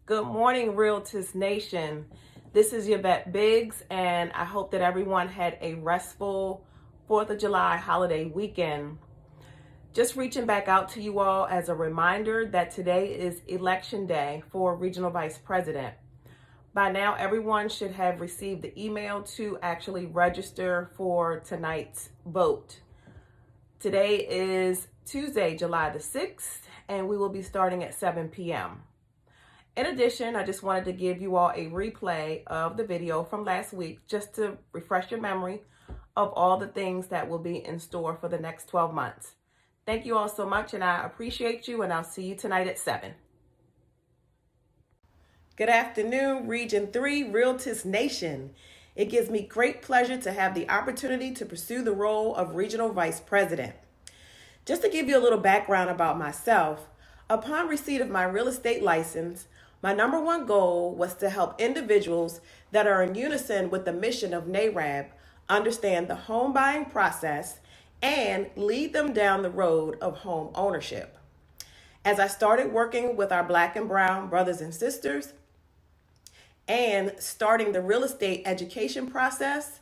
Good morning, Realtors Nation. This is Yvette Biggs, and I hope that everyone had a restful 4th of July holiday weekend. Just reaching back out to you all as a reminder that today is Election Day for Regional Vice President. By now, everyone should have received the email to actually register for tonight's vote. Today is Tuesday, July the 6th, and we will be starting at 7 p.m. In addition, I just wanted to give you all a replay of the video from last week just to refresh your memory of all the things that will be in store for the next 12 months. Thank you all so much, and I appreciate you, and I'll see you tonight at 7. Good afternoon, Region 3 Realtors Nation. It gives me great pleasure to have the opportunity to pursue the role of Regional Vice President. Just to give you a little background about myself, upon receipt of my real estate license, my number one goal was to help individuals that are in unison with the mission of NARAB understand the home buying process and lead them down the road of home ownership. As I started working with our Black and Brown brothers and sisters and starting the real estate education process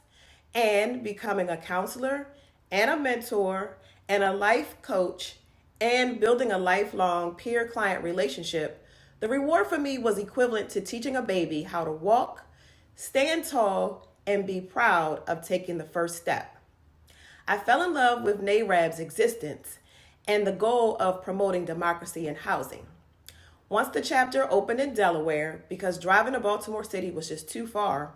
and becoming a counselor and a mentor and a life coach and building a lifelong peer-client relationship, the reward for me was equivalent to teaching a baby how to walk, stand tall, and be proud of taking the first step. I fell in love with NARAB's existence and the goal of promoting democracy in housing. Once the chapter opened in Delaware, because driving to Baltimore City was just too far,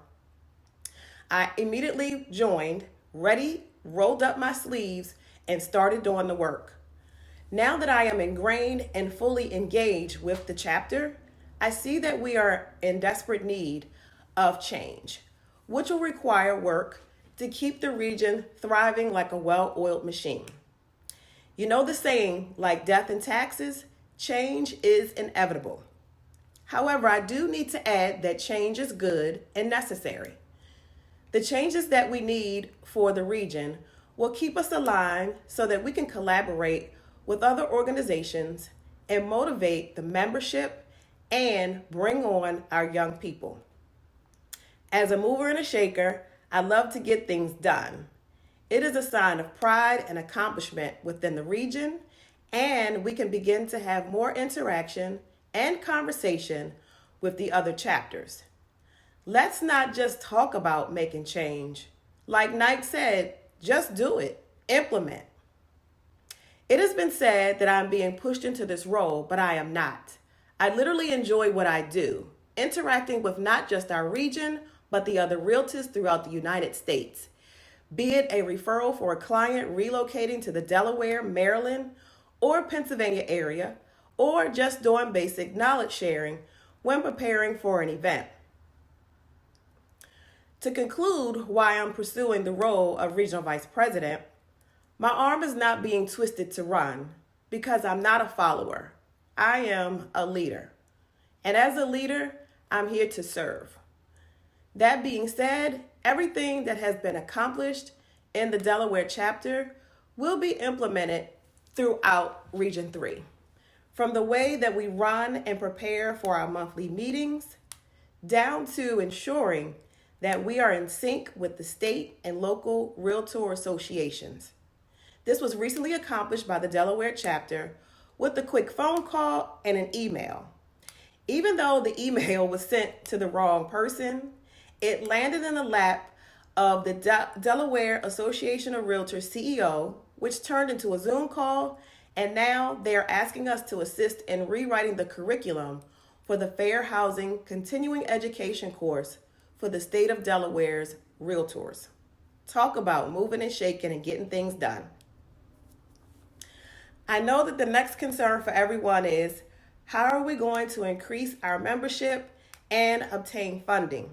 I immediately joined, rolled up my sleeves, and started doing the work. Now that I am ingrained and fully engaged with the chapter, I see that we are in desperate need of change, which will require work to keep the region thriving like a well-oiled machine. You know the saying, like death and taxes, change is inevitable. However, I do need to add that change is good and necessary. The changes that we need for the region will keep us aligned so that we can collaborate with other organizations and motivate the membership and bring on our young people. As a mover and a shaker, I love to get things done. It is a sign of pride and accomplishment within the region, and we can begin to have more interaction and conversation with the other chapters. Let's not just talk about making change. Like Nike said, just do it, implement. It has been said that I'm being pushed into this role, but I am not. I literally enjoy what I do, interacting with not just our region, but the other realtors throughout the United States. Be it a referral for a client relocating to the Delaware, Maryland, or Pennsylvania area, or just doing basic knowledge sharing when preparing for an event. To conclude why I'm pursuing the role of Regional Vice President, my arm is not being twisted to run because I'm not a follower. I am a leader. And as a leader, I'm here to serve. That being said, everything that has been accomplished in the Delaware chapter will be implemented throughout Region 3. From the way that we run and prepare for our monthly meetings, down to ensuring that we are in sync with the state and local realtor associations. This was recently accomplished by the Delaware chapter with a quick phone call and an email. Even though the email was sent to the wrong person, it landed in the lap of the Delaware Association of Realtors CEO, which turned into a Zoom call, and now they are asking us to assist in rewriting the curriculum for the Fair Housing Continuing Education course for the state of Delaware's realtors. Talk about moving and shaking and getting things done. I know that the next concern for everyone is, how are we going to increase our membership and obtain funding?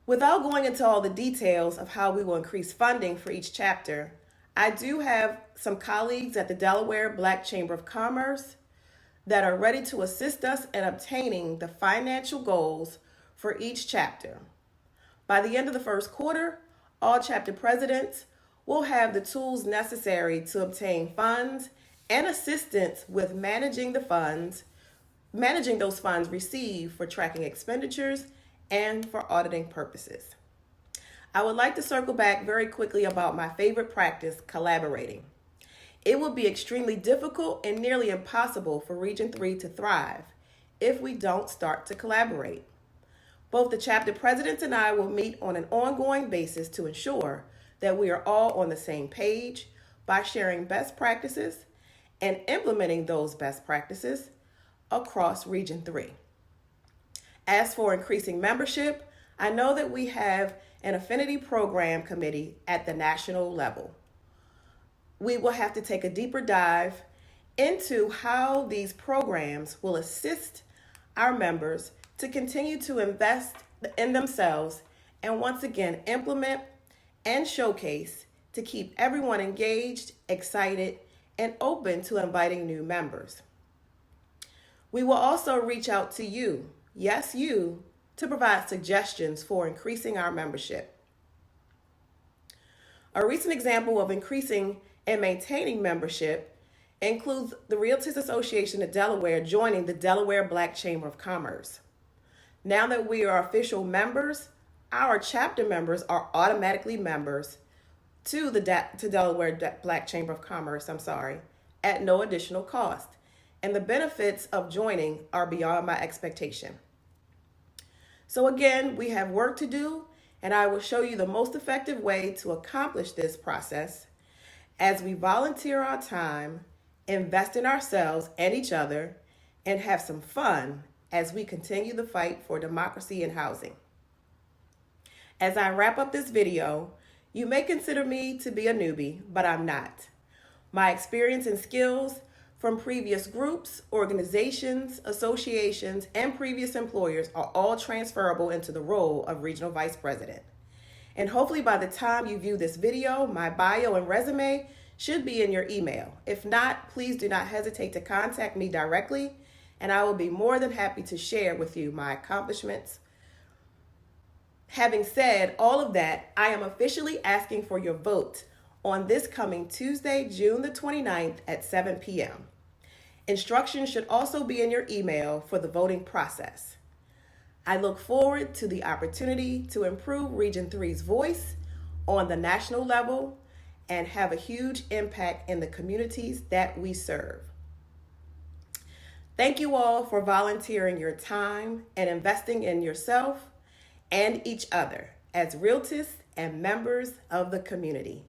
Without going into all the details of how we will increase funding for each chapter, I do have some colleagues at the Delaware Black Chamber of Commerce that are ready to assist us in obtaining the financial goals for each chapter. By the end of the first quarter, all chapter presidents will have the tools necessary to obtain funds and assistance with managing the funds, managing those funds received for tracking expenditures and for auditing purposes. I would like to circle back very quickly about my favorite practice, collaborating. It will be extremely difficult and nearly impossible for Region 3 to thrive if we don't start to collaborate. Both the chapter presidents and I will meet on an ongoing basis to ensure that we are all on the same page by sharing best practices and implementing those best practices across Region 3. As for increasing membership, I know that we have an affinity program committee at the national level. We will have to take a deeper dive into how these programs will assist our members to continue to invest in themselves and once again implement and showcase to keep everyone engaged, excited, and open to inviting new members. We will also reach out to you, yes, you, to provide suggestions for increasing our membership. A recent example of increasing and maintaining membership includes the Realtors Association of Delaware joining the Delaware Black Chamber of Commerce. Now that we are official members, our chapter members are automatically members to the Delaware Black Chamber of Commerce, at no additional cost. And the benefits of joining are beyond my expectation. So again, we have work to do, and I will show you the most effective way to accomplish this process as we volunteer our time, invest in ourselves and each other, and have some fun as we continue the fight for democracy and housing. As I wrap up this video, you may consider me to be a newbie, but I'm not. My experience and skills from previous groups, organizations, associations, and previous employers are all transferable into the role of Regional Vice President. And hopefully by the time you view this video, my bio and resume should be in your email. If not, please do not hesitate to contact me directly, and I will be more than happy to share with you my accomplishments. Having said all of that, I am officially asking for your vote on this coming Tuesday, June the 29th at 7 p.m. Instructions should also be in your email for the voting process. I look forward to the opportunity to improve Region 3's voice on the national level and have a huge impact in the communities that we serve. Thank you all for volunteering your time and investing in yourself and each other as realtors and members of the community.